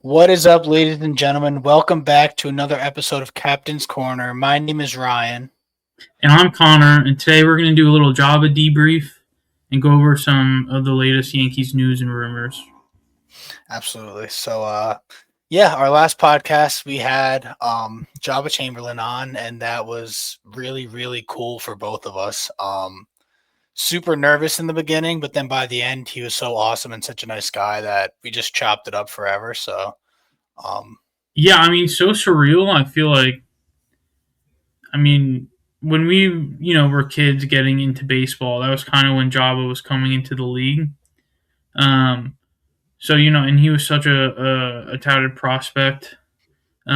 What is up, ladies and gentlemen? Welcome back to another episode of Captain's Corner. My name is Ryan. And I'm Connor, and today we're going to do a little Joba debrief and go over some of the latest Yankees news and rumors. Absolutely. So, our last podcast we had Joba Chamberlain on, and that was really, really cool for both of us. Super nervous in the beginning, but then by the end, he was so awesome and such a nice guy that we just chopped it up forever. Um, Yeah, I mean, so surreal. I feel like, when we, were kids getting into baseball, that was kind of when Joba was coming into the league. Um, and he was such a touted prospect. He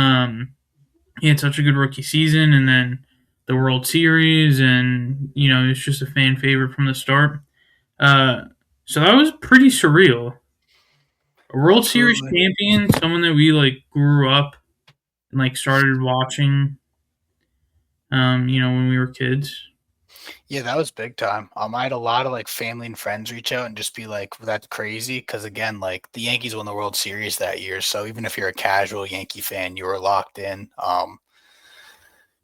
had such a good rookie season, and then the World Series, and he was just a fan favorite from the start. Uh, so that was pretty surreal. A World Series Absolutely. champion, someone that we grew up and started watching, when we were kids. Yeah, that was big time. I had a lot of family and friends reach out and just be like, "That's crazy," because again, the Yankees won the World Series that year. So even if you're a casual Yankee fan, you were locked in.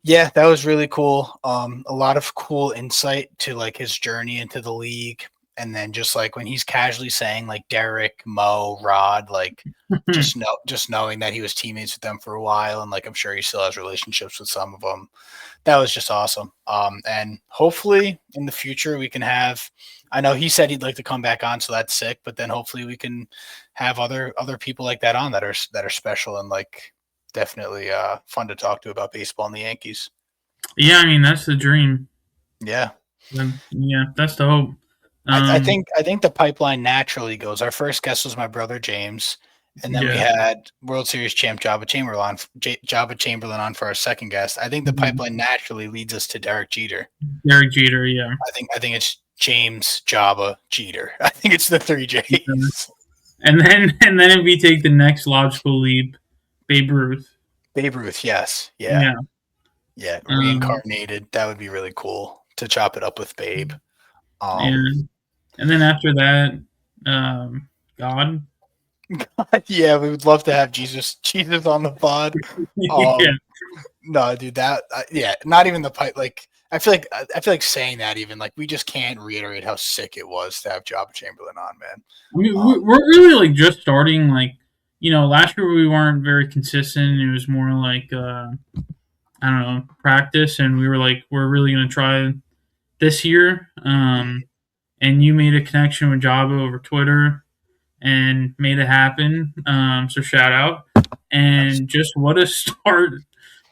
Yeah, that was really cool. A lot of cool insight to his journey into the league, and then just when he's casually saying Derek, Mo, Rod, just knowing that he was teammates with them for a while, and I'm sure he still has relationships with some of them. That was just awesome. And hopefully in the future we can have. I know he said he'd like to come back on, so that's sick. But then hopefully we can have other people like that on that are special and definitely fun to talk to about baseball and the Yankees. Yeah, I mean that's the dream. Yeah, Yeah, that's the hope. I think the pipeline naturally goes. Our first guest was my brother James, and then we Yeah, had World Series champ Joba Chamberlain on for our second guest. I think the pipeline naturally leads us to Derek Jeter. Derek Jeter. Yeah. I think it's James, Java, Jeter. I think it's the three Yeah. J's. And then if we take the next logical leap, Babe Ruth. Babe Ruth, yes. Yeah. Yeah. Yeah. Um, Reincarnated. That would be really cool to chop it up with Babe. Um and and then after that, God. yeah, we would love to have Jesus on the pod. Yeah. Um no, dude, yeah, not even the pipe I feel like saying that even we just can't reiterate how sick it was to have Java Chamberlain on, man. I mean, Um we're really just starting. Last year we weren't very consistent. It was more I don't know, practice, and we were we're really gonna try this year. And you made a connection with Java over Twitter and made it happen. So shout out, and just what a start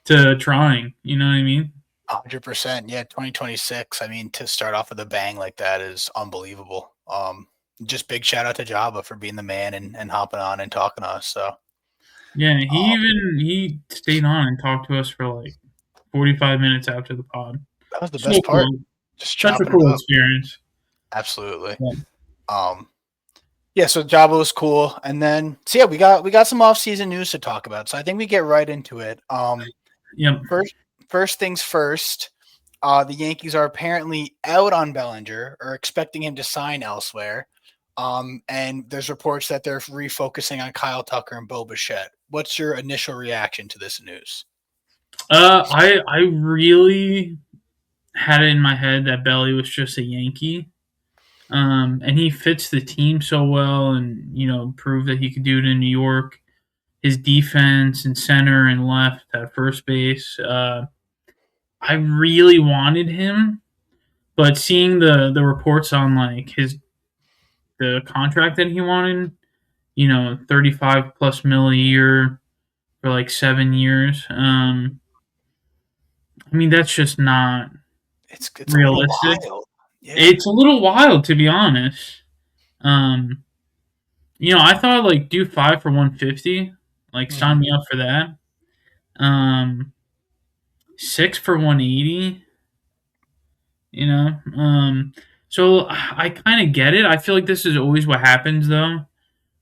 to trying. You know what I mean? 100%. Yeah, 2026. I mean, to start off with a bang like that is unbelievable. Just big shout out to Java for being the man and hopping on and talking to us. So, Yeah, um, he stayed on and talked to us for 45 minutes after the pod. that was the So best part. cool, Just such a chopping it cool up. experience. Absolutely. Yeah. Um, yeah, so Java was cool. And then, so yeah, we got some off-season news to talk about. So I think we get right into it. Yep. First things first. The Yankees are apparently out on Bellinger or expecting him to sign elsewhere. And there's reports that they're refocusing on Kyle Tucker and Bo Bichette. What's your initial reaction to this news? I really had it in my head that Belly was just a Yankee. And he fits the team so well, and proved that he could do it in New York. His defense and center and left at first base. I really wanted him, but seeing the reports on the contract that he wanted, 35 plus mil a year for 7 years. I mean, that's just not It's a little realistic. wild. Yeah. It's a little wild, to be honest. Um, I thought do 5 for 150, sign Hmm. me up for that. 6 for 180. You know, so I kind of get it. I feel like this is always what happens though,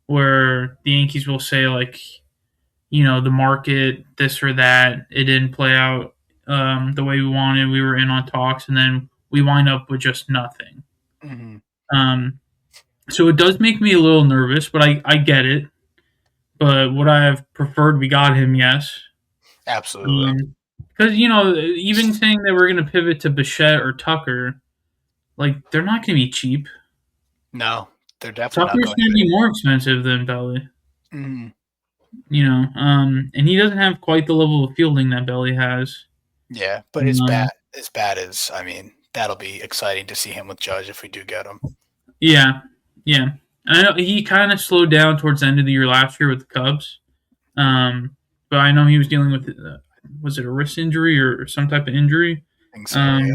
where the Yankees will say the market this or that. It didn't play out the way we wanted. We were in on talks, and then we wind up with just nothing. Hmm. Um, so it does make me a little nervous, but I get it. But would I have preferred we got him? Yes. Absolutely. Because even saying that we're going to pivot to Bichette or Tucker, like they're not going to be cheap. No, they're definitely not Tucker's going going to to be more expensive than Belly. be. Mhm. And he doesn't have quite the level of fielding that Belly has. Yeah, but Um, his bat is. I mean, that'll be exciting to see him with Judge if we do get him. yeah, yeah. I know he kind of slowed down towards the end of the year last year with the Cubs. But I know he was dealing with was it a wrist injury or some type of injury? I think so. Yeah, Um,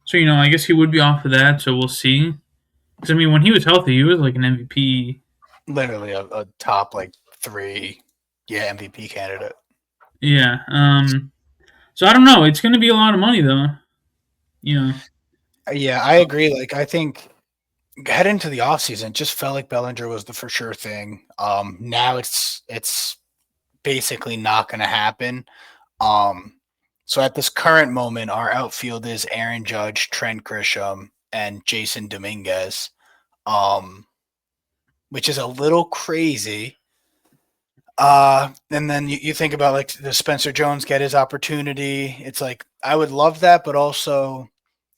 so I guess he would be off of that. So we'll see. Because I mean, when he was healthy, he was like an MVP. literally a top like three, yeah, MVP candidate. Yeah. So I don't know. It's going to be a lot of money though. You know. Yeah, I agree. Like, I think heading into the offseason, just felt like Bellinger was the for sure thing. Now it's basically not going to happen. Um, so at this current moment, our outfield is Aaron Judge, Trent Grisham, and Jason Dominguez, um, which is a little crazy. And then you think about like the Spencer Jones get his opportunity. It's like I would love that, but also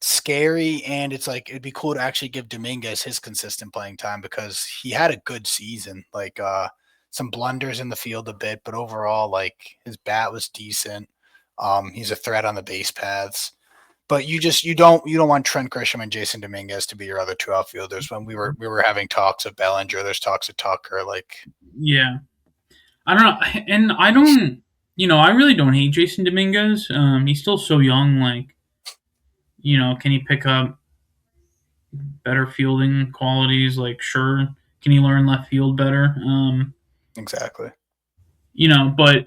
scary. And it's like it'd be cool to actually give Dominguez his consistent playing time because he had a good season. Like some blunders in the field a bit, but overall, like his bat was decent. He's a threat on the base paths. But you don't want Trent Grisham and Jason Dominguez to be your other two outfielders. When we were having talks of Bellinger, there's talks of Tucker. Like Yeah. I don't know, and I don't. I really don't hate Jason Dominguez. He's still so young. Like, can he pick up better fielding qualities? Like, sure. Can he learn left field better? exactly, But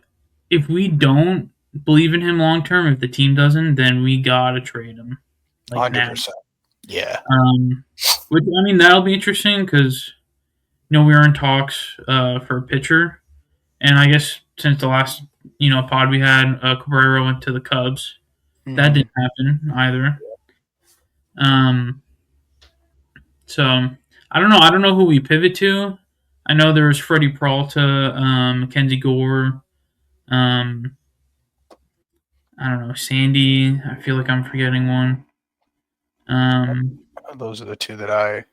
if we don't believe in him long term, if the team doesn't, then we gotta trade him like now. 100%. Yeah. Um, which I mean that'll be interesting because we were in talks for a pitcher, and I guess since the last pod we had, Cabrera went to the Cubs. That Hmm. didn't happen either. Um, so I don't know. I don't know who we pivot to. I know there was Freddie Peralta, Mackenzie Gore. Um, I don't know, Sandy. I feel like I'm forgetting one. Those are the two that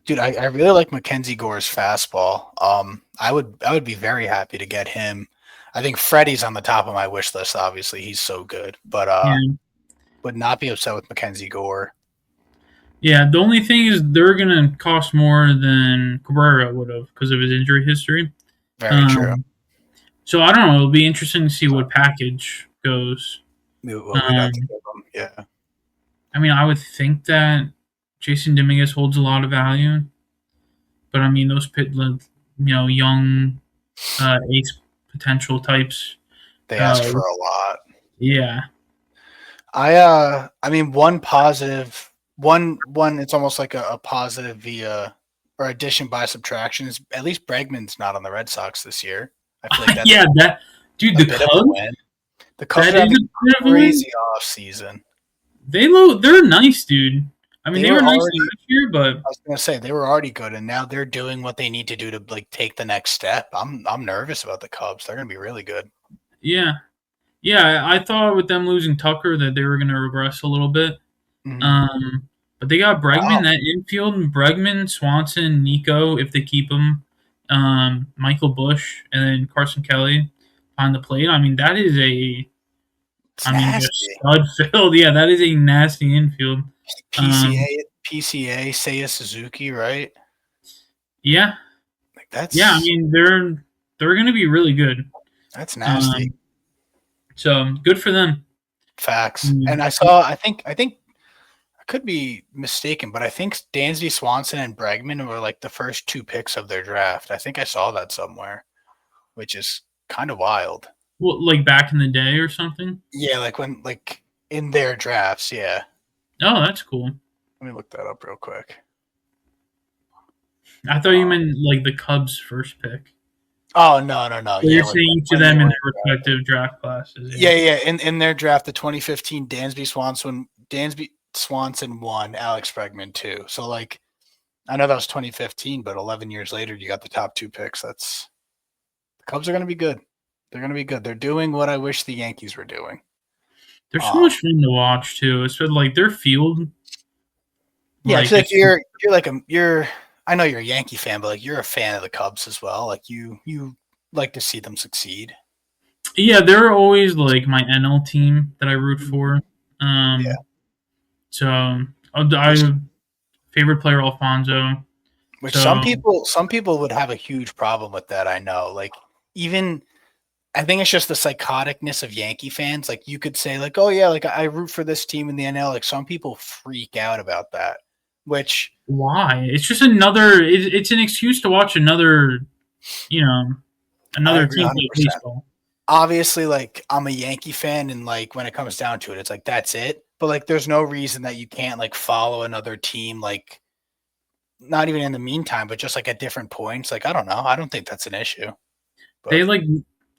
dude. I really like Mackenzie Gore's fastball. I would be very happy to get him. I think Freddie's on the top of my wish list. Obviously, he's so good, but Yeah, would not be upset with Mackenzie Gore. yeah. The only thing is they're gonna cost more than Cabrera would have because of his injury history. Very true. Um, so I don't know. It'll be interesting to see what package goes. What we'd have to Um, give him. Yeah, I mean, I would think that Jason Dominguez holds a lot of value, but I mean, those young ace potential types. they ask Uh, for a lot. yeah, I mean, one positive, one. It's almost like a positive via or addition by subtraction is at least Bregman's not on the Red Sox this year. I feel like that's yeah. That dude, a the bit of a Cubs. win. The Cubs That are is having a bit a of a win. crazy off season. They're nice, dude. I mean, They they were were nice already. last year, but I was gonna say they were already good, and now they're doing what they need to do to like take the next step. I'm nervous about the Cubs. They're gonna be really good. yeah, yeah. I thought with them losing Tucker that they were going to regress a little bit. Hmm. But they got Wow, Bregman, that infield, Bregman, Swanson, Nico, if they keep him, Michael Bush, and then Carson Kelly on the plate. I mean, that is it's I mean, just nasty. stud filled. Yeah, that is a nasty infield. Um, PCA, Seiya Suzuki, right? yeah, Like yeah. I mean, they're going to be really good. that's nasty. Um, so good for them. Facts. And Mm, I think I could be mistaken, but I think Dansby Swanson and Bregman were like the first two picks of their draft. I think I saw that somewhere, which is kind of wild. Well, like back in the day or something. Yeah, like in their drafts. Yeah. Oh, that's cool. Let me look that up real quick. I thought you Uh, meant like the Cubs' first pick. oh no. So Yeah, you're like saying each of when they them in were their respective draft classes. Yeah. yeah. In their draft, the 2015 Dansby Swanson 1, Alex Bregman 2. So like I know that was 2015, but 11 years later, you got the top two picks. The Cubs are going to be good. They're going to be good. They're doing what I wish the Yankees were doing. They're so Um, much fun to watch too. It's been like their field, yeah, I like feel like it's you're like a you're. I know you're a Yankee fan, but like you're a fan of the Cubs as well. Like you like to see them succeed. yeah, they're always like my NL team that I root for. Yeah, Um, so which I favorite player Alfonso. which So some people would have a huge problem with that. I know. Like even I think it's just the psychoticness of Yankee fans. Like you could say, like, oh yeah, like I root for this team in the NL. Like some people freak out about that, which why? It's just another. It's an excuse to watch another. You know, I another agree team play 100%. baseball. Obviously, like I'm a Yankee fan, and like when it comes down to it, it's like that's it. But like, there's no reason that you can't like follow another team, like not even in the meantime, but just like at different points. Like I don't know, I don't think that's an issue. They But like.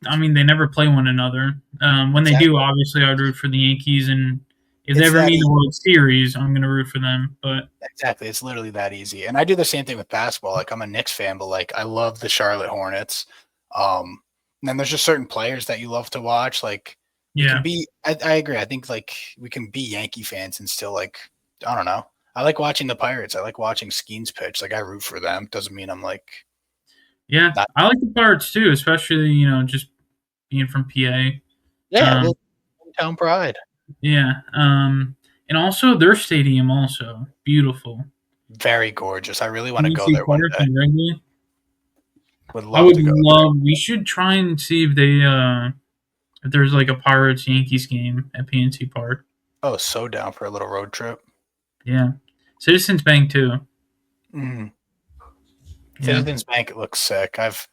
I mean, they never play one another. When they do, exactly, obviously, I'd root for the Yankees, and if they it's ever that meet in the easy. World Series, I'm gonna root for them. But Exactly, it's literally that easy. And I do the same thing with basketball. Like I'm a Knicks fan, but like I love the Charlotte Hornets. And then there's just certain players that you love to watch. Like you can yeah, be. I agree. I think like we can be Yankee fans and still like I don't know. I like watching the Pirates. I like watching Skeens pitch. Like I root for them. Doesn't mean I'm like yeah, not. I like the Pirates too, especially just being from PA. Yeah, Um, little hometown pride. yeah, and also their stadium also beautiful. Very gorgeous. I really want to go PNC there one Park day. in Wrigley. Would I love would to go there. love. We should try and see if they if there's like a Pirates Yankees game at PNC Park. Oh, so down for a little road trip. Yeah, Citizens Bank too. Mm. Yeah, Citizens Bank, it looks sick. I've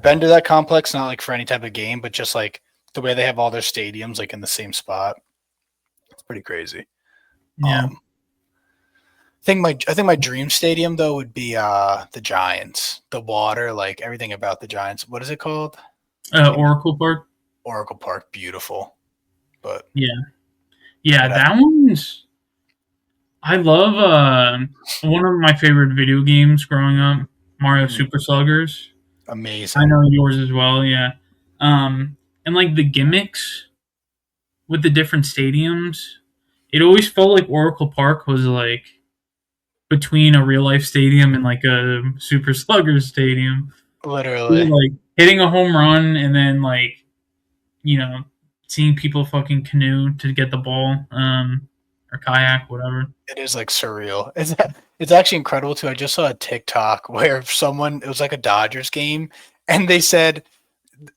been to that complex, not like for any type of game, but just like the way they have all their stadiums like in the same spot. It's pretty crazy. yeah. Um, I think my dream stadium though would be the Giants. The water, like everything about the Giants. What is it called? Can't even Oracle Park. Oracle Park, beautiful. But Yeah, yeah. would have That one's. I love one of my favorite video games growing up, Mario mm, Super Sluggers. I amazing. know yours as well. Yeah. And like the gimmicks with the different stadiums, it always felt like Oracle Park was like between a real life stadium and like a Super Sluggers stadium. Literally. Like hitting a home run and then like you know seeing people fucking canoe to get the ball, or kayak, whatever. It is like surreal. It's actually incredible too. I just saw a TikTok where someone it was like a Dodgers game and they said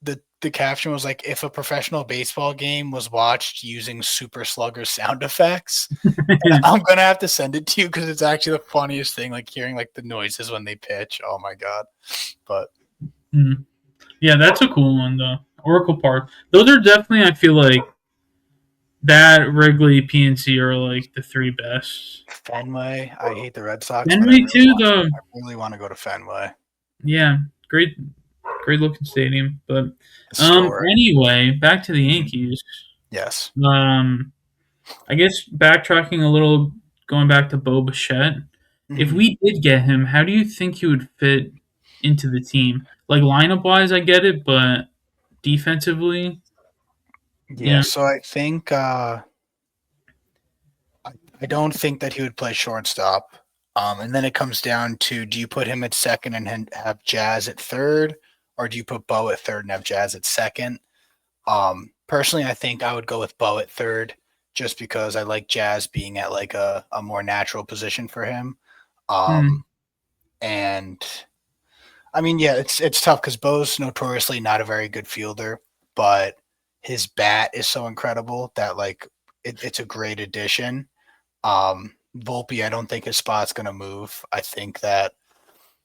the caption was like if a professional baseball game was watched using super slugger sound effects. And I'm gonna have to send it to you because it's actually the funniest thing, like hearing like the noises when they pitch. Oh my god. But Mm. Yeah, that's a cool one though. Oracle Park. Those are definitely, I feel like that Wrigley PNC are like the three best. Fenway, I hate the Red Sox, but Fenway too, though. I really want to go to Fenway. Yeah, great, great looking stadium. But Historic. anyway, back to the Mhm. Yankees. Yes. Um, I guess backtracking a little, going back to Bo Bichette. If Mhm. we did get him, how do you think he would fit into the team? Like lineup wise, I get it, but defensively, Yeah, yeah. so I think I don't think that he would play shortstop. And then it comes down to do you put him at second and have Jazz at third, or do you put Bo at third and have Jazz at second? Personally, I think I would go with Bo at third just because I like Jazz being at like a more natural position for him. Um, Hmm. and I mean, yeah, it's tough because Bo's notoriously not a very good fielder, but his bat is so incredible that like it's a great addition. Volpe, I don't think his spot's gonna move. I think that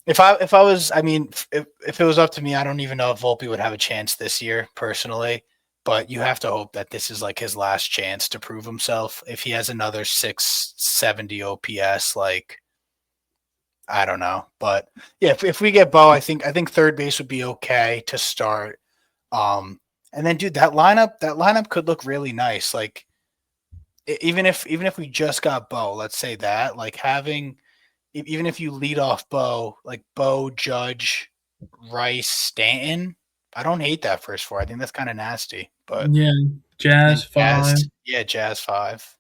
if I was, I mean, if it was up to me, I don't even know if Volpe would have a chance this year personally. But you have to hope that this is like his last chance to prove himself. If he has another 670 OPS, like I don't know, but yeah, if we get Bo, I think third base would be okay to start. Um, and then dude, that lineup could look really nice. Like even if we just got Bo, let's say that like having even if you lead off Bo, like Bo, Judge, Rice, Stanton, I don't hate that first four. I think that's kind of nasty. But Yeah, and then Jazz Jazz, 5. yeah, Jazz five.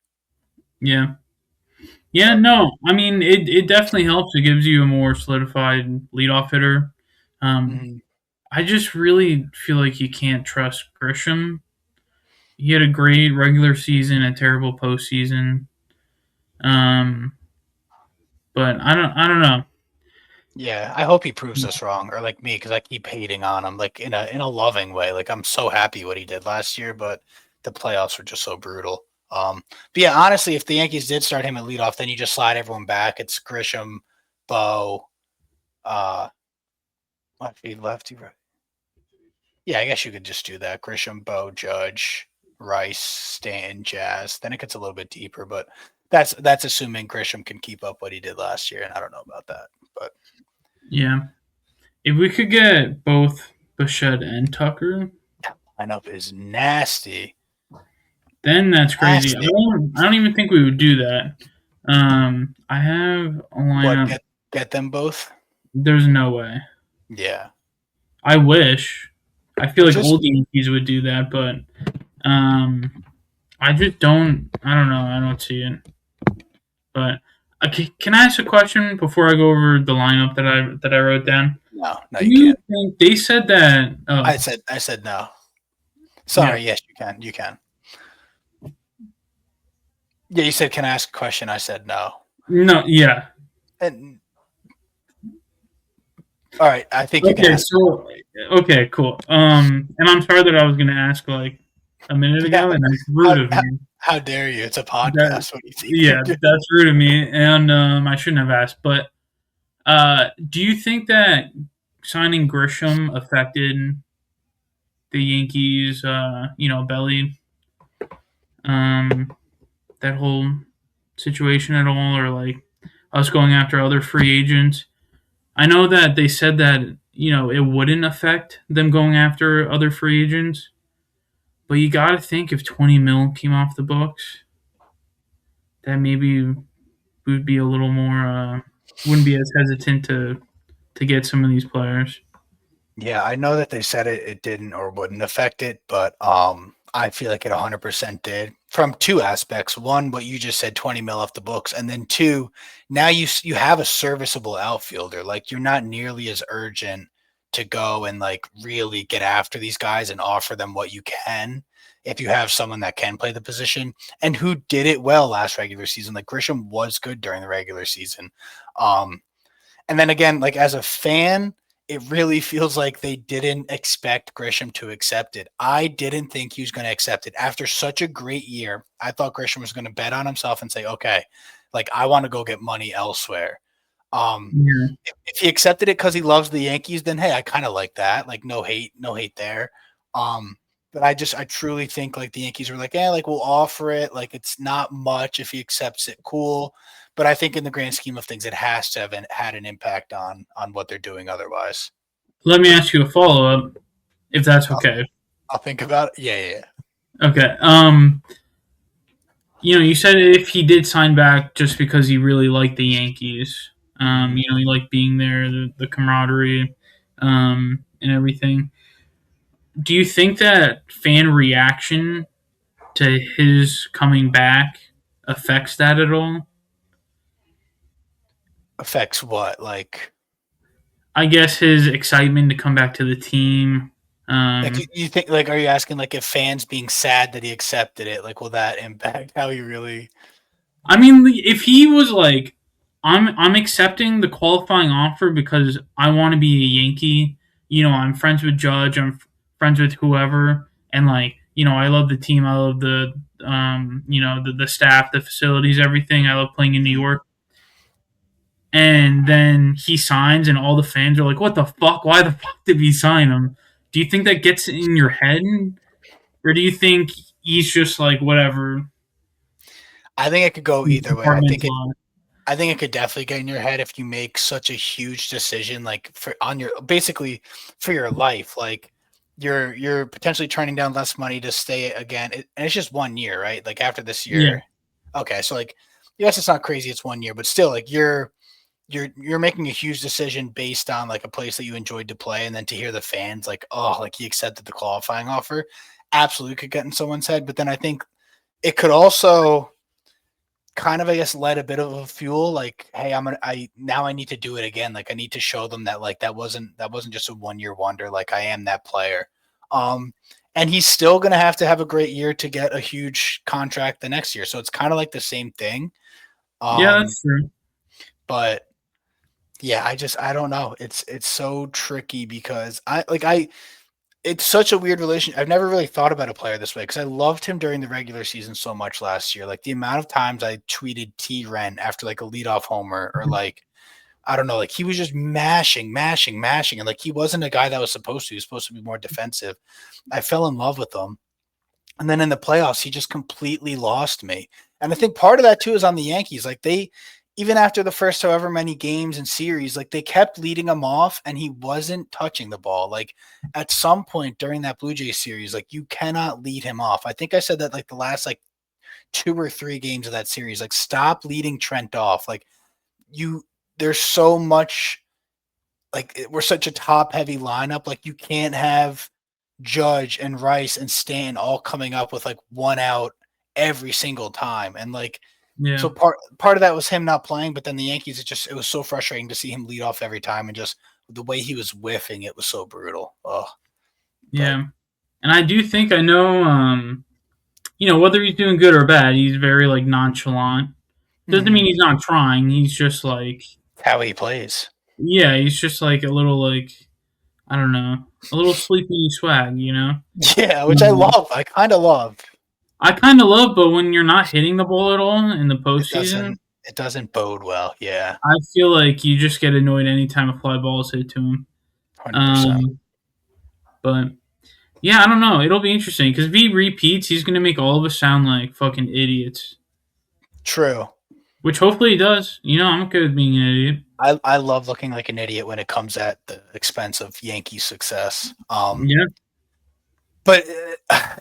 Yeah. Yeah, But no, I mean it definitely helps. It gives you a more solidified leadoff hitter. Um, mhm. I just really feel like you can't trust Grisham. He had a great regular season, a terrible postseason. Um, but I don't know. Yeah, I hope he proves us wrong, or like me, because I keep hating on him, like in a loving way. Like I'm so happy what he did last year, but the playoffs were just so brutal. But yeah, honestly, if the Yankees did start him at leadoff, then you just slide everyone back. It's Grisham, Bo, uh, lefty, lefty, right. Yeah, I guess you could just do that. Grisham, Bo, Judge, Rice, Stanton, Jazz. Then it gets a little bit deeper, but that's assuming Grisham can keep up what he did last year, and I don't know about that, but Yeah, if we could get both Bichette and Tucker, lineup is nasty. then that's crazy. Nasty. I don't even think we would do that. I have a What, lineup. get them both? There's no way. Yeah. I wish. I feel like Just old Yankees would do that, but um, I just don't. I don't know. I don't see it. But can I ask a question before I go over the lineup that I wrote down? no, no, Do you you can't. think they said that? Oh, I said no. yeah. Sorry, yes, you can. You can. Yeah, you said can I ask a question? I said no. No, yeah. And all right, I think you can Okay, ask. so okay, cool. And I'm sorry that I was going to ask like a minute Yeah. ago, and that's rude How, of how, me. how dare you? It's a That podcast. What do you think you're yeah, doing? that's rude of me, and I shouldn't have asked. But do you think that signing Grisham affected the Yankees? Belly, um, that whole situation at all, or like us going after other free agents? I know that they said that it wouldn't affect them going after other free agents, but you got to think if 20 mil came off the books, that maybe we'd be a little more wouldn't be as hesitant to get some of these players. Yeah, I know that they said it didn't or wouldn't affect it, but I feel like it 100% did from two aspects. One, what you just said, 20 mil off the books, and then two, now you have a serviceable outfielder. Like you're not nearly as urgent to go and like really get after these guys and offer them what you can if you have someone that can play the position and who did it well last regular season. Like Grisham was good during the regular season. Um, and then again, like as a fan, it really feels like they didn't expect Grisham to accept it. I didn't think he was going to accept it after such a great year. I thought Grisham was going to bet on himself and say, "Okay, like I want to go get money elsewhere." Yeah. If he accepted it because he loves the Yankees, then hey, I kind of like that. Like no hate there. Um, but I truly think like the Yankees were like, yeah, like we'll offer it. Like it's not much if he accepts it, cool. But I think in the grand scheme of things, it has to have had an impact on what they're doing otherwise. Let me ask you a follow up, if that's I'll, okay. I'll think about it. Yeah, yeah, yeah. Okay. You said if he did sign back just because he really liked the Yankees, Mhm. he liked being there, the camaraderie, and everything. Do you think that fan reaction to his coming back affects that at all? Affects what? I guess his excitement to come back to the team. You think like are you asking like if fans being sad that he accepted it, like will that impact how he really I mean, if he was like, I'm accepting the qualifying offer because I want to be a Yankee. I'm friends with Judge. I'm friends with whoever, and like, I love the team. I love the staff, the facilities, everything. I love playing in New Mhm. York. And then he signs, and all the fans are like, "What the fuck? Why the fuck did we sign him?" Do you think that gets in your head, or do you think he's just like whatever, I think it could go either way. compartmentalized? I think it could definitely get in your head if you make such a huge decision, like for on your basically for your life. Like you're potentially turning down less money to stay again, and it's just 1 year, right? Like after this Yeah, year, okay. So like, yes, it's not crazy. It's 1 year, but still, like you're making a huge decision based on like a place that you enjoyed to play, and then to hear the fans like, oh, like he accepted the qualifying offer, absolutely could get in someone's head. But then I think it could also kind of, I guess, let a bit of a fuel like, hey, I now I need to do it again. Like I need to show them that like that wasn't just a 1 year wonder. Like I am that player. Um, and he's still gonna have to have a great year to get a huge contract the next year. So it's kind of like the same thing. Yeah, Um, that's true. but yeah, I don't know. It's so tricky because I it's such a weird relation. I've never really thought about a player this way because I loved him during the regular season so much last year. Like the amount of times I tweeted T Ren after like a leadoff homer or like I don't know, like he was just mashing, mashing, mashing, and like he wasn't a guy that was supposed to. He was supposed to be more defensive. I fell in love with him, and then in the playoffs, he just completely lost me. And I think part of that too is on the Yankees. Like they, even after the first however many games and series, like they kept leading him off and he wasn't touching the ball. Like at some point during that Blue Jays series, like you cannot lead him off. I think I said that like the last like 2 or 3 games of that series, like stop leading Trent off. Like you, there's so much, like we're such a top heavy lineup. Like you can't have Judge and Rice and Stan all coming up with like one out every single time. And like Yeah, so part of that was him not playing, but then the Yankees, it was so frustrating to see him lead off every time and just the way he was whiffing, it was so brutal. Oh, but yeah. And I do think I know, whether he's doing good or bad, he's very like nonchalant. Doesn't mean he's not trying. He's just like, how he plays. yeah, he's just like a little like, I don't know, a little sleepy swag, you know. Yeah, which I Um, love. I kind of love. I kind of love, but when you're not hitting the ball at all in the It postseason, doesn't it doesn't bode well. Yeah, I feel like you just get annoyed anytime a fly ball is hit to him. 100%. Um, but yeah, I don't know. It'll be interesting because if he repeats, he's gonna make all of us sound like fucking idiots. True. Which hopefully he does. You know, I'm okay with being an idiot. I love looking like an idiot when it comes at the expense of Yankee success. Yeah, But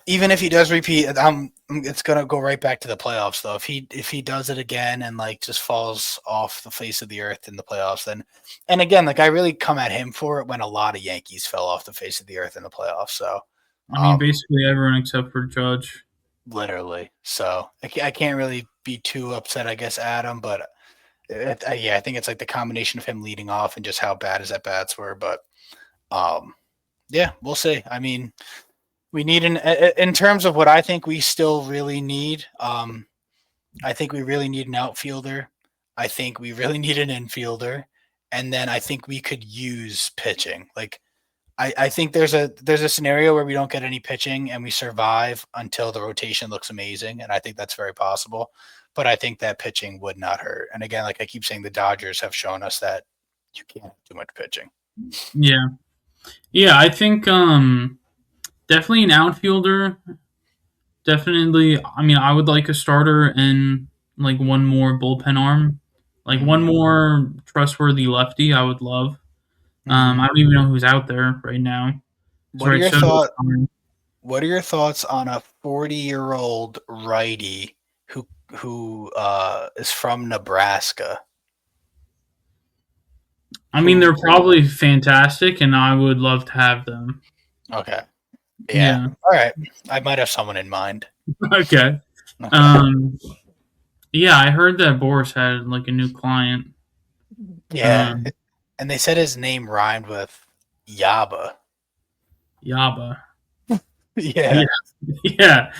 even if he does repeat, it's gonna go right back to the playoffs though. If he does it again and like just falls off the face of the earth in the playoffs, then and again, like I really come at him for it when a lot of Yankees fell off the face of the earth in the playoffs. So I mean um, basically everyone except for Judge. literally, so I can't really be too upset, I guess, at him. But yeah, I think it's like the combination of him leading off and just how bad his at bats were. But um, yeah, we'll see. I mean, we need in terms of what I think we still really need. I think we really need an outfielder. I think we really need an infielder, and then I think we could use pitching. Like I think there's a scenario where we don't get any pitching and we survive until the rotation looks amazing, and I think that's very possible. But I think that pitching would not hurt. And again, like I keep saying, the Dodgers have shown us that you can't have too much pitching. Yeah, yeah. I think definitely an outfielder. Definitely. I mean, I would like a starter and like one more bullpen arm, like one Mm-hmm. more trustworthy lefty. I would love. Mm-hmm. I don't even know who's out there right now. Because What are right, your so thoughts? What are your thoughts on a 40-year-old righty who is from Nebraska? I mean, Who they're probably fantastic, and I would love to have them. Okay. Yeah. Yeah. All right. I might have someone in mind. Okay. Okay. Um. Yeah, I heard that Boris had like a new client. Yeah. Um. And they said his name rhymed with Yaba. Yaba. Yeah. Yeah. Yeah.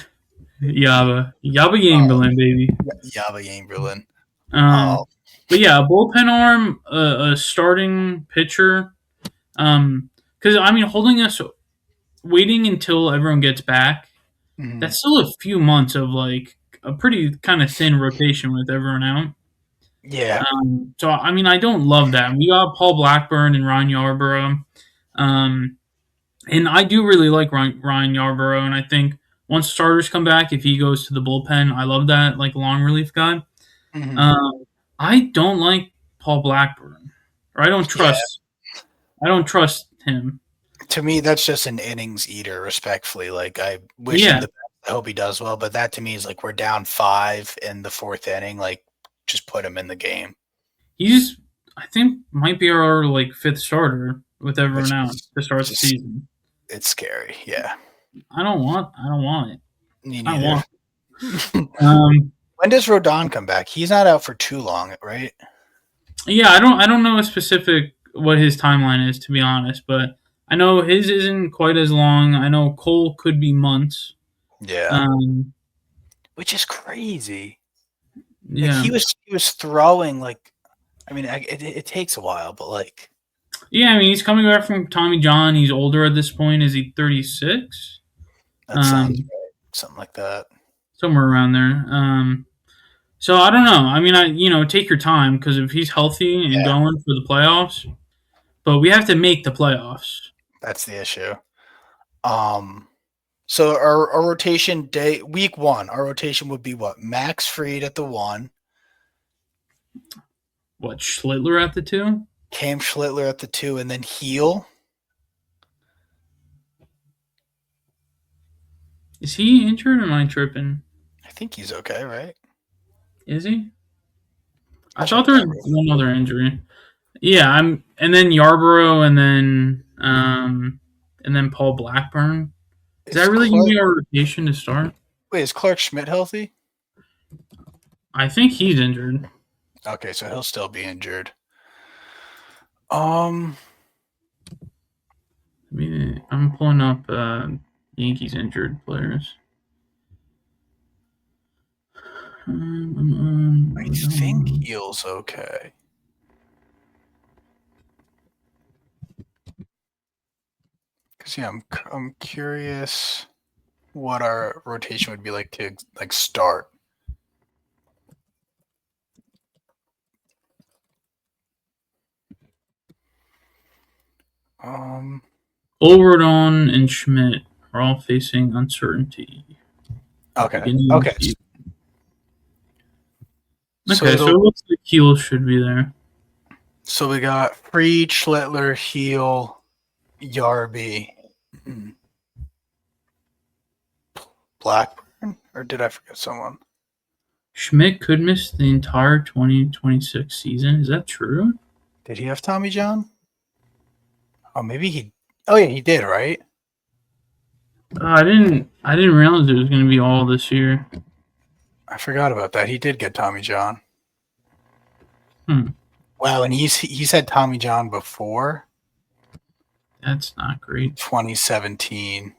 Yaba. Yaba Oh, Chamberlain, baby. Yaba Chamberlain. Um. Oh. But yeah, a bullpen arm, a starting pitcher. Because I mean, holding us, waiting until everyone gets back. Mhm. That's still a few months of like a pretty kind of thin rotation with everyone out. Yeah. So I mean, I don't love that. We got Paul Blackburn and Ryan Yarborough, um, and I do really like Ryan Yarborough. And I think once starters come back, if he goes to the bullpen, I love that like long relief guy. Mhm. Um, I don't like Paul Blackburn, or Yeah. I don't trust him. To me, that's just an innings eater, respectfully. Like I wish him Yeah, the best. I hope he does well, but that to me is like we're down 5 in the fourth inning. Like just put him in the game. he's I think might be our like fifth starter with everyone which out is to start which the is season. it's scary. Yeah, I don't want it. me I don't neither. want. Um, When does Rodon come back? He's not out for too long, right? yeah, I don't know a specific what his timeline is to be honest, but I know his isn't quite as long. I know Cole could be months. Yeah, Um, which is crazy. Like yeah, he was throwing like I mean it takes a while, but like yeah. I mean, he's coming back from Tommy John. He's older at this point. Is he 36? that sounds Um, right. Something like that. somewhere around there. So I don't know. I mean, take your time because if he's healthy and Yeah, going for the playoffs, but we have to make the playoffs. that's the issue. Um, so our rotation day week one, our rotation would be what? Max Fried at the one, What Schlittler at the two? Cam Schlittler at the two, and then Heel. Is he injured or am I tripping? I think he's okay, right? Is he? I I'll thought check there that was real quick. one other injury. Yeah, and then Yarborough and then Paul Blackburn. Is Is that really gonna Clark be our rotation to start? wait, is Clark Schmidt healthy? I think he's injured. Okay, so he'll still be injured. Um, I mean, I'm pulling up Yankees injured players. I think Heel's okay. Cause yeah, I'm curious what our rotation would be like to like start. Um, Ulrodon and Schmidt are all facing uncertainty. okay, Beginning of okay. season. So Okay, so it'll it looks like Keel should be there. so we got Fried, Schlittler, Heel, Yarby, Blackburn, or did I forget someone? Schmidt could miss the entire 2026 season. Is that true? Did he have Tommy John? Oh, maybe he. Oh yeah, he did, right? I didn't realize it was going to be all this year. I forgot about that. He did get Tommy John. Hmm, Wow, and he's had Tommy John before that's not great. 2017.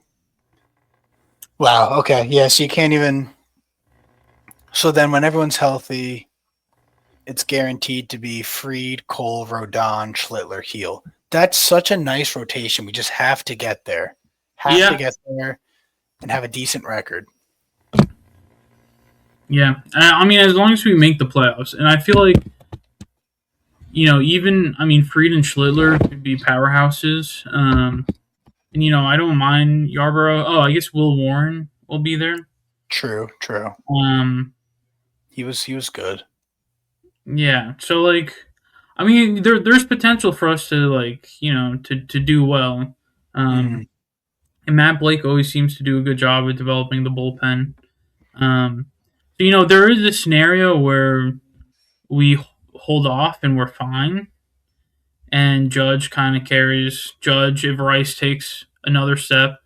Wow. Okay. Yeah. So you can't even. So then, when everyone's healthy, it's guaranteed to be Fried, Cole, Rodon, Schlittler, Heel. That's such a nice rotation. We just have to get there. Have to Yeah, get there and have a decent record. yeah. I mean, as long as we make the playoffs, and I feel like even Fried and Schlittler could be powerhouses. And I don't mind Yarborough. Oh, I guess Will Warren will be there. True. True. Um, He was good. yeah. So like, I mean, there's potential for us to like to do well. Mm-hmm. Um, and Matt Blake always seems to do a good job at developing the bullpen. So there is a scenario where we hold off and we're fine, and Judge kind of carries Judge if Rice takes another step.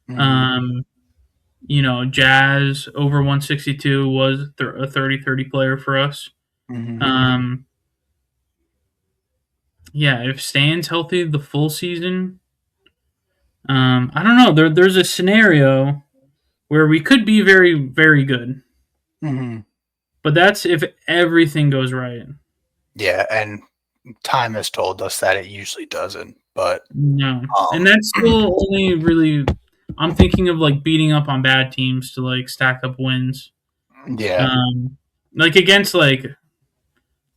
Mm-hmm. Um, Jazz over 162 was a 30-30 player for us. Mm-hmm. Um, yeah, if Stan's healthy the full season, I don't know. There's a scenario where we could be very, very good, Mm-hmm. but that's if everything goes right. Yeah, and time has told us that it usually doesn't. But No, and um, that's still only really. I'm thinking of like beating up on bad teams to like stack up wins. yeah. Um, like against like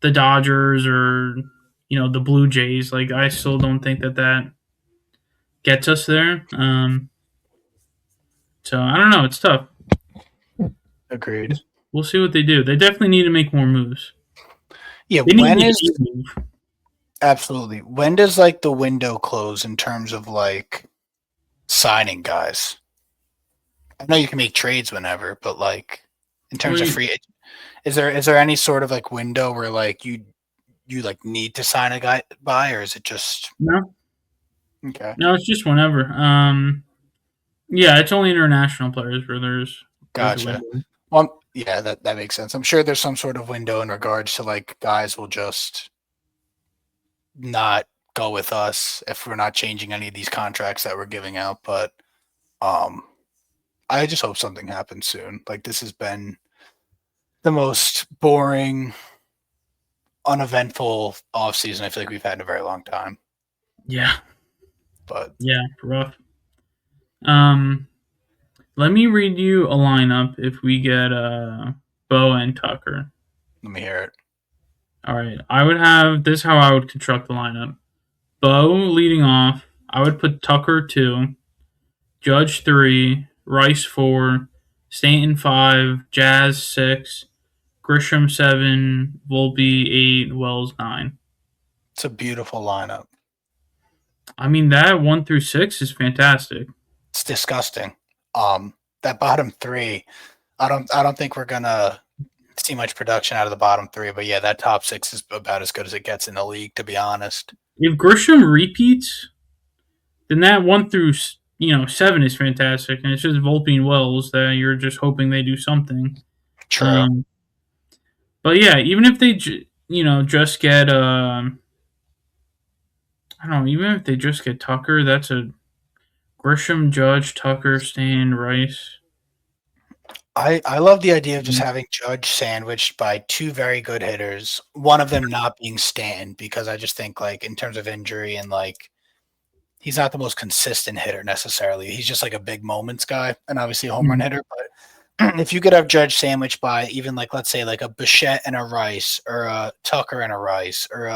the Dodgers or the Blue Jays. Like I still don't think that gets us there. So I don't know. It's tough. Agreed. We'll see what they do. They definitely need to make more moves. Yeah, They need to when make is a move. absolutely when does like the window close in terms of like signing guys? I know you can make trades whenever, but like in terms of Wait, free, is there any sort of like window where like you like need to sign a guy by, or is it just No, okay? no, it's just whenever. Yeah, it's only international players where there's a Gotcha. window. Well, yeah, that makes sense. I'm sure there's some sort of window in regards to like guys will just not go with us if we're not changing any of these contracts that we're giving out. But um, I just hope something happens soon. Like this has been the most boring, uneventful off season I feel like we've had in a very long time. Yeah, But yeah, rough. Um, Let me read you a lineup if we get Bo and Tucker. let me hear it. All right, I would have this. Is how I would construct the lineup: Bo leading off. I would put Tucker 2, Judge 3, Rice 4, Stanton 5, Jazz 6, Grisham 7, Volpe 8, Wells 9. It's a beautiful lineup. I mean that 1 through 6 is fantastic. It's disgusting. That bottom three, I don't think we're gonna see much production out of the bottom three. But yeah, that top six is about as good as it gets in the league, to be honest. If Grisham repeats, then that 1 through 7 is fantastic, and it's just Volpe and Wells that you're just hoping they do something. True. Um, but yeah, even if they just get I don't know, even if they just get Tucker, that's a Grisham, Judge, Tucker, Stan, Rice. I love the idea of just Mhm. having Judge sandwiched by two very good hitters. One of them not being Stanton because I just think like in terms of injury and like he's not the most consistent hitter necessarily. He's just like a big moments guy and obviously a home run hitter. But if you could have Judge sandwiched by even like let's say like a Bichette and a Rice or a Tucker and a Rice or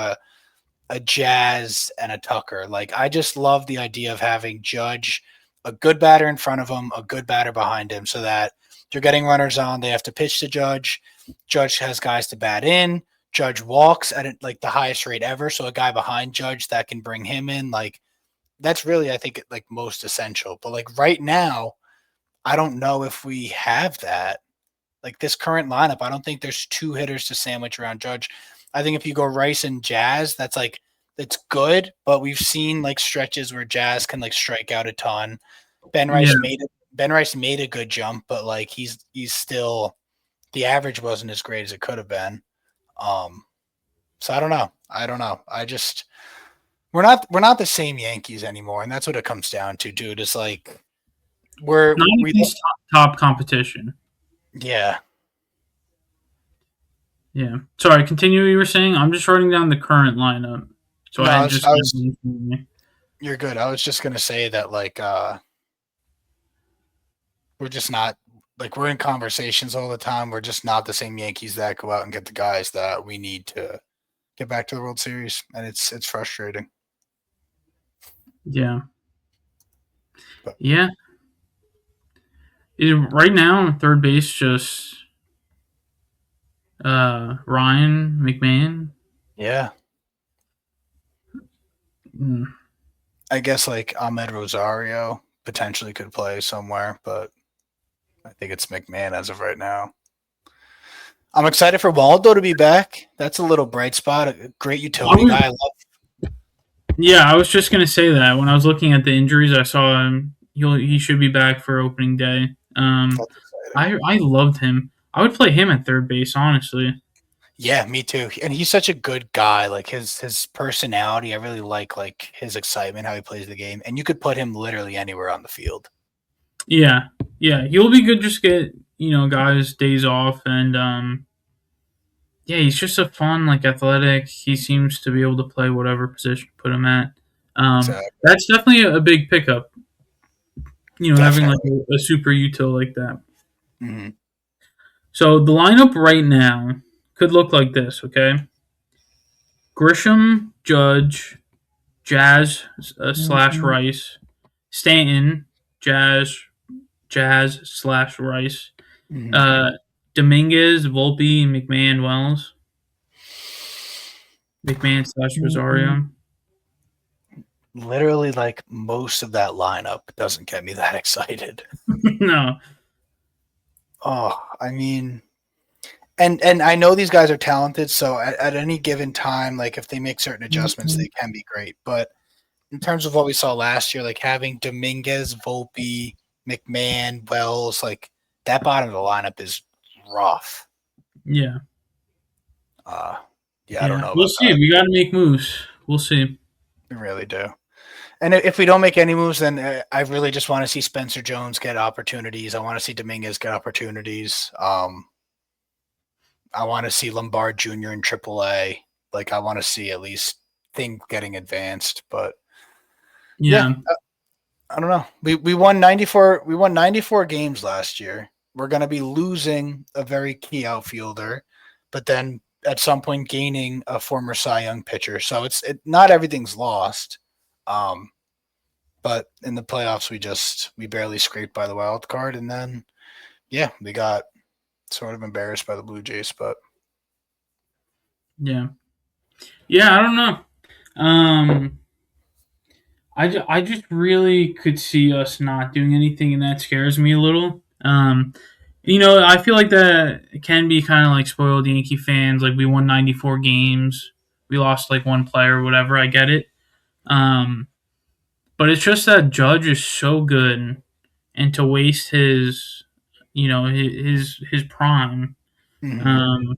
a Jazz and a Tucker. Like I just love the idea of having Judge a good batter in front of him, a good batter behind him, so that you're getting runners on. They have to pitch to Judge. Judge has guys to bat in. Judge walks at like the highest rate ever, so a guy behind Judge that can bring him in. Like that's really I think like most essential. But like right now, I don't know if we have that. Like this current lineup, I don't think there's two hitters to sandwich around Judge. I think if you go Rice and Jazz, that's good, but we've seen like stretches where Jazz can like strike out a ton. Ben Yeah, Rice made it. Ben Rice made a good jump, but like he's still the average wasn't as great as it could have been. Um, so I don't know. I don't know. I just we're not the same Yankees anymore, and that's what it comes down to, dude. It's like we're not we against top competition. yeah. Yeah. Sorry, continue what you were saying. I'm just writing down the current lineup. So No, I I had was, just I got was you're good. I was just gonna say that like we're just not like we're in conversations all the time. We're just not the same Yankees that go out and get the guys that we need to get back to the World Series, and it's frustrating. Yeah. But Yeah. Right now, third base just Ryan McMahon. yeah, Mm. I guess like Ahmed Rosario potentially could play somewhere, but I think it's McMahon as of right now. I'm excited for Waldo to be back. That's a little bright spot. A great I utility was, guy. I love. yeah, I was just gonna say that when I was looking at the injuries, I saw him. He should be back for opening day. That's exciting. I loved him. I would play him at third base, honestly. Yeah, me too. And he's such a good guy. Like his personality, I really like his excitement, how he plays the game. And you could put him literally anywhere on the field. Yeah, yeah, he'll be good. Just get guys days off, and yeah, he's just a fun, like athletic. He seems to be able to play whatever position you put him at. Exactly. That's definitely a big pickup. Having like Definitely. a super util like that. Hmm. So the lineup right now could look like this. Okay, Grisham, Judge, Jazz slash Rice, Stanton, Jazz, Jazz slash Rice, Hmm. uh, Dominguez, Volpe, McMahon, Wells, McMahon slash Rosario. Literally, like most of that lineup doesn't get me that excited. No, Oh, I mean, And I know these guys are talented, so at any given time, like if they make certain adjustments, Mhm. they can be great. But in terms of what we saw last year, like having Dominguez, Volpe, McMahon, Wells, like that bottom of the lineup is rough. Yeah, Uh, yeah, I don't yeah. know We'll about see. that. We got to make moves. We'll see. We really do. And if we don't make any moves, then I really just want to see Spencer Jones get opportunities. I want to see Dominguez get opportunities. I want to see Lombard Jr. in AAA. Like I want to see at least thing getting advanced. But yeah, Yeah, I don't know. We won 94. We won 94 games last year. We're going to be losing a very key outfielder, but then at some point gaining a former Cy Young pitcher. So not everything's lost. Um, but in the playoffs, we barely scraped by the wild card, and then yeah, we got sort of embarrassed by the Blue Jays. But yeah, yeah. I don't know. Um, I just really could see us not doing anything, and that scares me a little. I feel like that can be kind of like spoiled Yankee fans. Like we won 94 games, we lost like one player, or whatever. I get it. Um, but it's just that Judge is so good, and to waste his prime. mm-hmm. Um,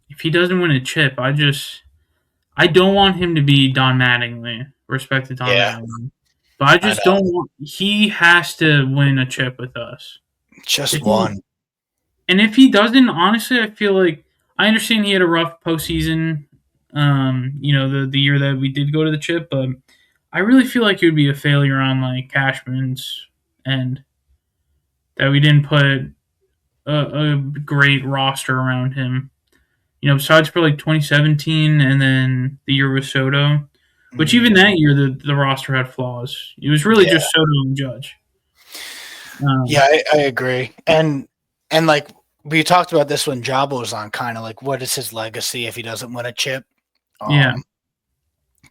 if he doesn't win a chip, I don't want him to be Don Mattingly. Respect to Don Yeah, Mattingly. But I I just know. don't want. He has to win a chip with us. Just If he one. and if he doesn't, honestly, I feel like I understand he had a rough postseason. The year that we did go to the chip, but I really feel like it would be a failure on like Cashman's end that we didn't put a great roster around him. Besides for like 2017 and then the year with Soto, which Mm, even that year the roster had flaws. It was really yeah, just Soto and Judge. yeah, Um, I agree. And like we talked about this when Jabo was on, kind of like what is his legacy if he doesn't win a chip? yeah, Um,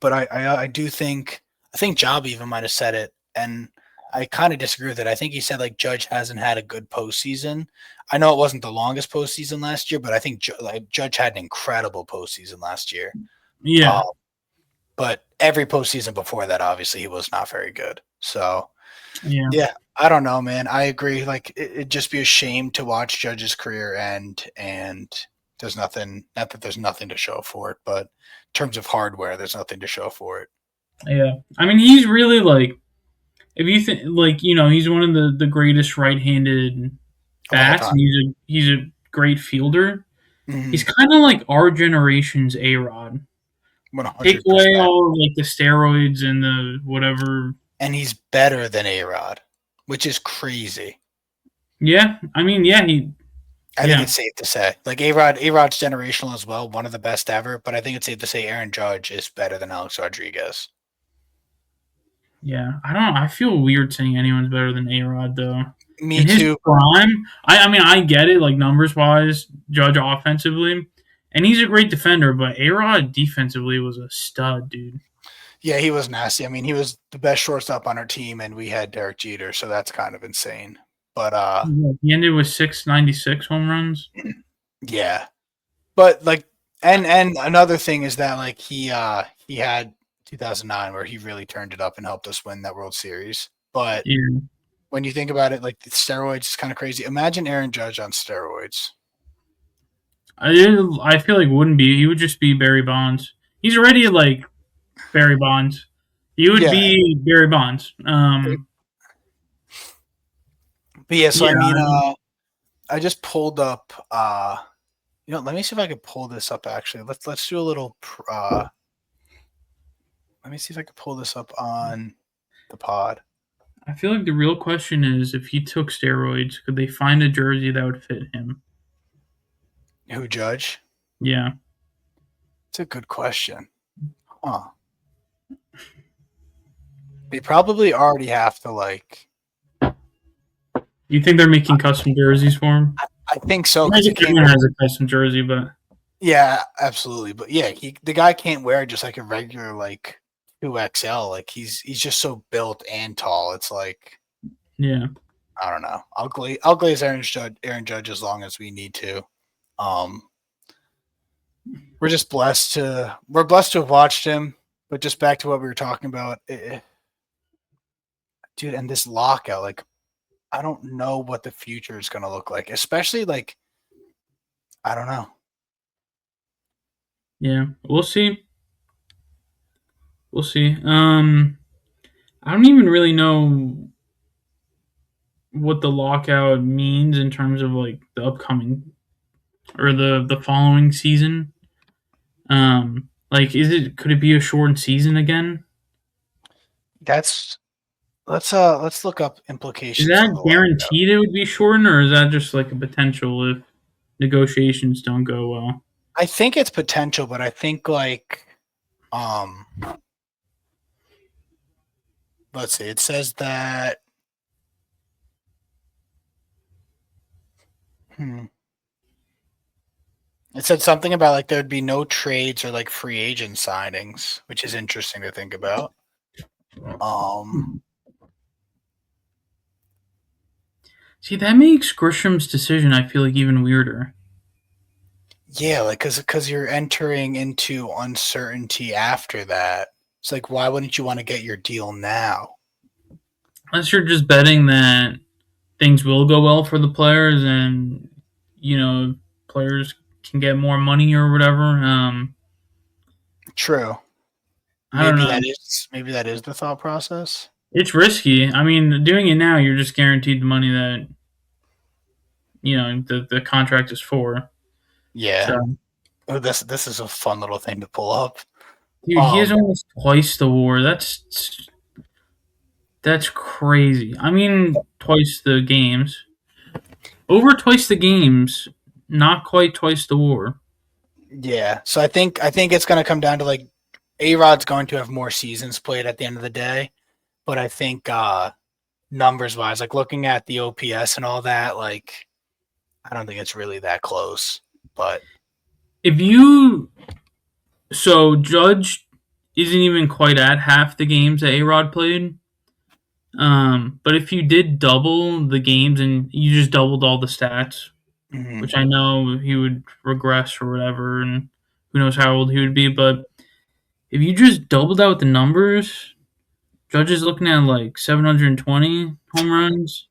but I do think I think Job even might have said it, and I kind of disagree with it. I think he said like Judge hasn't had a good postseason. I know it wasn't the longest postseason last year, but I think Judge had an incredible postseason last year. yeah, Um, but every postseason before that, obviously, he was not very good. So yeah, yeah, I don't know, man. I agree. Like it'd just be a shame to watch Judge's career end, and there's nothing. Not that there's nothing to show for it, but in terms of hardware, there's nothing to show for it yeah. I mean, he's really like if you think like he's one of the greatest right-handed of all bats, time. and he's a great fielder. He's Mm-hmm. kind of like our generation's A Rod. One Take hundred away percent, all like the steroids and the whatever. and he's better than A Rod, which is crazy. Yeah, I mean, yeah, I think yeah, it's safe to say, like A Rod's generational as well, one of the best ever. But I think it's safe to say Aaron Judge is better than Alex Rodriguez. yeah. I don't. I feel weird saying anyone's better than A Rod though. Me In his too. prime, I mean, I get it, like numbers wise, Judge offensively, and he's a great defender. But A Rod defensively was a stud, dude. Yeah, he was nasty. I mean, he was the best shortstop on our team, and we had Derek Jeter, so that's kind of insane. But Yeah, he ended with 696 home runs. yeah. But like, and another thing is that like he had 2009 where he really turned it up and helped us win that World Series. But Yeah, when you think about it, like the steroids is kind of crazy. Imagine Aaron Judge on steroids. I feel like wouldn't be. He would just be Barry Bonds. He's already like Barry Bonds. He would Yeah, be Barry Bonds. but yeah. So I Yeah, mean, I just pulled up. Let me see if I could pull this up. Actually, let's do a little. Let me see if I can pull this up on the pod. I feel like the real question is if he took steroids, could they find a jersey that would fit him? Who Judge? Yeah. It's a good question. Huh. They probably already have to like. You think they're making custom jerseys for him? I think so I because he think can't. everyone has a custom jersey, but Yeah, absolutely. But yeah, the guy can't wear just like a regular like 2XL. Like he's just so built and tall. It's like yeah. I don't know. I'll glaze Aaron Judge as long as we need to. Um, we're blessed to have watched him. But just back to what we were talking about, dude, and this lockout, like I don't know what the future is going to look like, especially like I don't know. Yeah, we'll see. We'll see. I don't even really know what the lockout means in terms of like the upcoming or the following season. Like, is it could it be a shortened season again? That's let's look up Is implications of the that lockout. guaranteed it would be shortened, or is that just like a potential if negotiations don't go well? I think it's potential, but I think like um let's see, it says that hmm, it said something about like there'd be no trades or like free agent signings, which is interesting to think about. Um See, that makes Grisham's decision, I feel like, even weirder. yeah, like cuz you're entering into uncertainty after that. It's like why wouldn't you want to get your deal now? Unless you're just betting that things will go well for the players and, players can get more money or whatever. True. I don't know. Maybe that is the thought process. It's risky. I mean, doing it now, you're just guaranteed the money that, the contract is for. Yeah. So, Oh, this is a fun little thing to pull up. dude, he has Um almost twice the war. That's crazy. I mean, twice the games. Over twice the games, not quite twice the war. yeah. So I think it's going to come down to like A-Rod's going to have more seasons played at the end of the day, but I think numbers wise, like looking at the OPS and all that, like I don't think it's really that close. But If you so Judge isn't even quite at half the games that A Rod played. But if you did double the games and you just doubled all the stats, mhm. which I know he would regress or whatever, and who knows how old he would be, but if you just doubled out the numbers, Judge is looking at like 720 home runs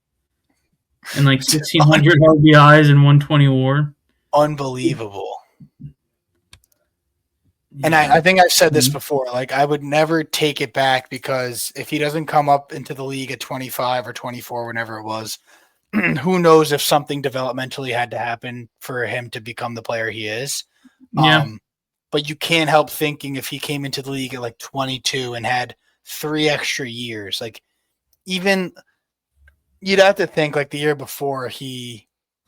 and like Un- 1,600 RBIs and 120 WAR. unbelievable. And Yeah. I think I've said this before. Like I would never take it back because if he doesn't come up into the league at 25 or 24, whenever it was, who knows if something developmentally had to happen for him to become the player he is. Yeah. Um, but you can't help thinking if he came into the league at like 22 and had 3 extra years, like even you'd have to think like the year before he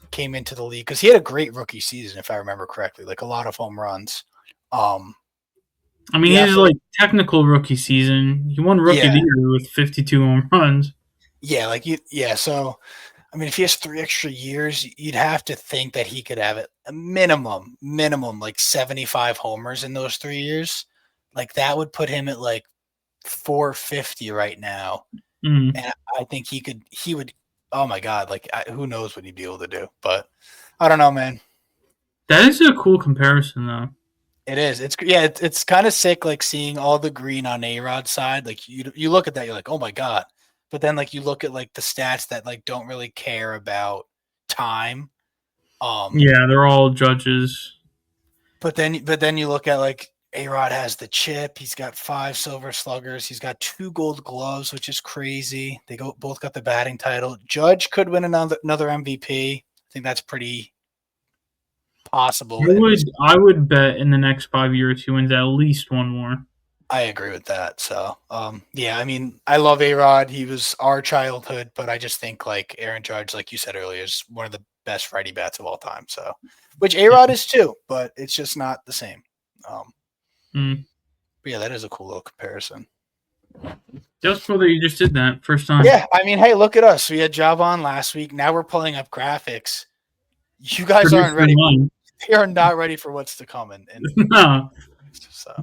came into the league because he had a great rookie season, if I remember correctly, like a lot of home runs. Um, I mean, you'd have his to, like technical rookie season, he won Rookie of yeah, the Year with 52 home runs. yeah, like you, yeah. So I mean, if he has 3 extra years, you'd have to think that he could have it a minimum, like 75 homers in those 3 years. Like that would put him at like 450 right now. Mm. And I think he would, oh my God, like who knows what he'd be able to do. But I don't know, man. That is a cool comparison, though. It is. Yeah, it's kind of sick, like seeing all the green on A Rod's side. Like you look at that, you're like, oh my God. But then like you look at like the stats that like don't really care about time. Um, Yeah, they're all judges. but then you look at like A Rod has the chip. He's got 5 silver sluggers. He's got 2 gold gloves, which is crazy. They both got the batting title. Judge could win another MVP. I think that's pretty possible. I would bet in the next 5 years he wins at least one more. I agree with that. So yeah, I mean, I love A Rod. He was our childhood, but I just think like Aaron Judge, like you said earlier, is one of the best righty bats of all time. So, which A Rod is too, but it's just not the same. Um, Mm. but yeah, that is a cool little comparison. That was cool that you just did that first time. Yeah, I mean, hey, look at us. We had Job on last week. Now we're pulling up graphics. You guys aren't Producer ready. mine. They are not ready for what's to come. And No. so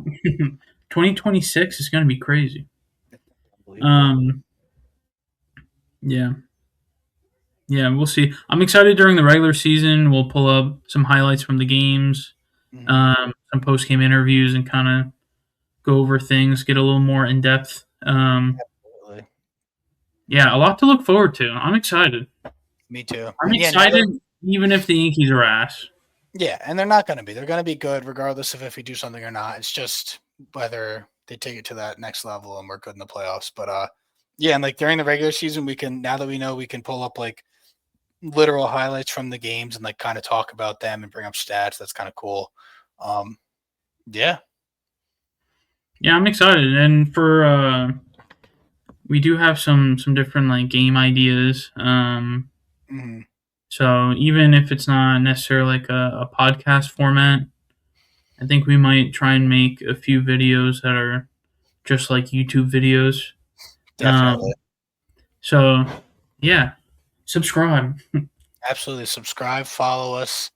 2026 is going to be crazy. unbelievable. Um, yeah. Yeah, we'll see. I'm excited during the regular season. We'll pull up some highlights from the games, Hmm. some post game interviews, and kind of go over things, get a little more in depth. Absolutely. Yeah, a lot to look forward to. I'm excited. Me too. I'm And yeah, now that excited even if the Yankees are ass. yeah, and they're not going to be. They're going to be good regardless of if we do something or not. It's just whether they take it to that next level and we're good in the playoffs. But yeah, and like during the regular season, we can now that we know we can pull up like literal highlights from the games and like kind of talk about them and bring up stats. That's kind of cool. Um, yeah. Yeah, I'm excited. And for we do have some different like game ideas. Hmm. So even if it's not necessarily like a podcast format, I think we might try and make a few videos that are just like YouTube videos. Definitely. Um, so yeah, subscribe. Absolutely. Subscribe, follow us.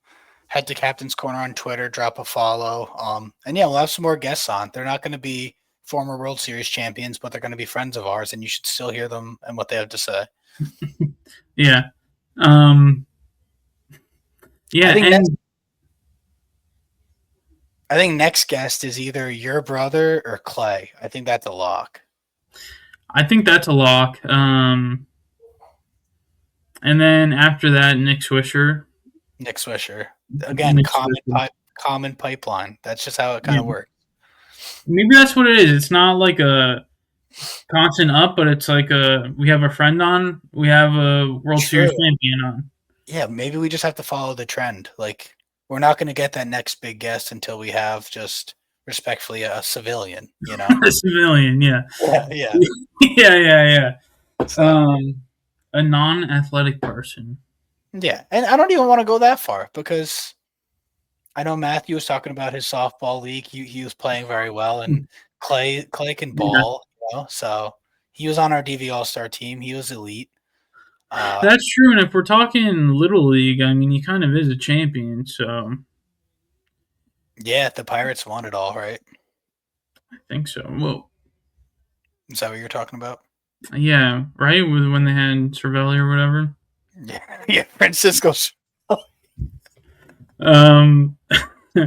Head to Captain's Corner on Twitter, drop a follow. And yeah, we'll have some more guests on. They're not going to be former World Series champions, but they're going to be friends of ours, and you should still hear them and what they have to say. Yeah. Um, I yeah, think next, and I think next guest is either your brother or Clay. I think that's a lock. I think that's a lock. And then after that, Nick Swisher. Nick Swisher. Again, Nick Swisher. common pipeline. That's just how it kind Yeah. of works. Maybe that's what it is. It's not like a constant up, but it's like a we have a friend on, we have a World Series True. champion on. Yeah, maybe we just have to follow the trend. Like, we're not going to get that next big guest until we have just respectfully a civilian, you know? A civilian, yeah. Yeah, yeah. Yeah, yeah, yeah. So, A non-athletic person. yeah. And I don't even want to go that far because I know Matthew was talking about his softball league. He was playing very well, and Clay can Yeah, ball, you know? So he was on our DV All Star team. He was elite. Uh, that's true. And if we're talking little league, I mean, he kind of is a champion. So yeah, the Pirates won it all, right? I think so. Well, Is that what you're talking about? yeah, right. With when they had Cervelli or whatever. Yeah, yeah. Francisco. Um,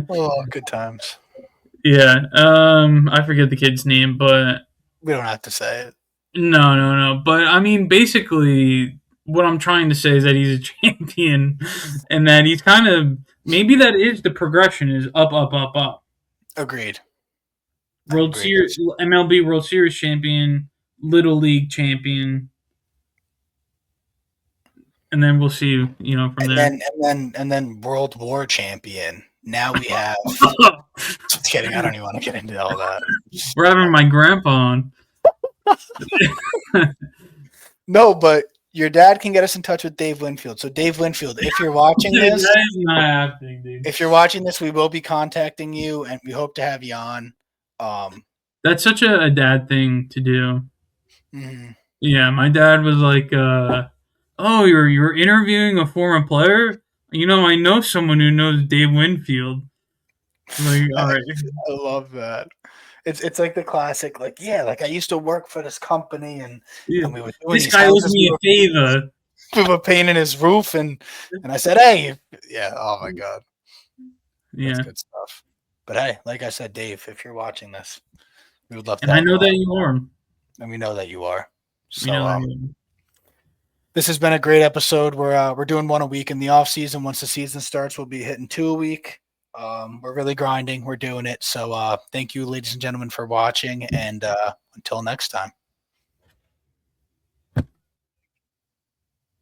Oh, good times. yeah. I forget the kid's name, but We don't have to say it. no, no, no. But I mean, basically, what I'm trying to say is that he's a champion, and that he's kind of maybe that is the progression is up, up, up, up. Agreed. World Agreed. Series, MLB World Series champion, Little League champion, and then we'll see. You know, from there. And then World War champion. Now we have. Just kidding. I don't even want to get into all that. We're having my grandpa on. No, but your dad can get us in touch with Dave Winfield. So Dave Winfield, if you're watching That this, is not happening, dude. we will be contacting you, and we hope to have you on. Um, That's such a dad thing to do. mhm. Yeah, my dad was like, "Oh, you're interviewing a former player. You know, I know someone who knows Dave Winfield." I'm like, all right, I love that. It's like the classic, like, yeah, like I used to work for this company, yeah, and we were doing this these guy owes houses. me a favor. We were painting his roof, and I said, hey, yeah, oh my god, that's Yeah, good stuff. But hey, like I said, Dave, if you're watching this, we would love to and I have you know that on, you are. and we know that you are. We So know that you this has been a great episode. We're doing one a week in the off season. Once the season starts, we'll be hitting two a week. We're really grinding. We're doing it. So thank you, ladies and gentlemen, for watching. And until next time.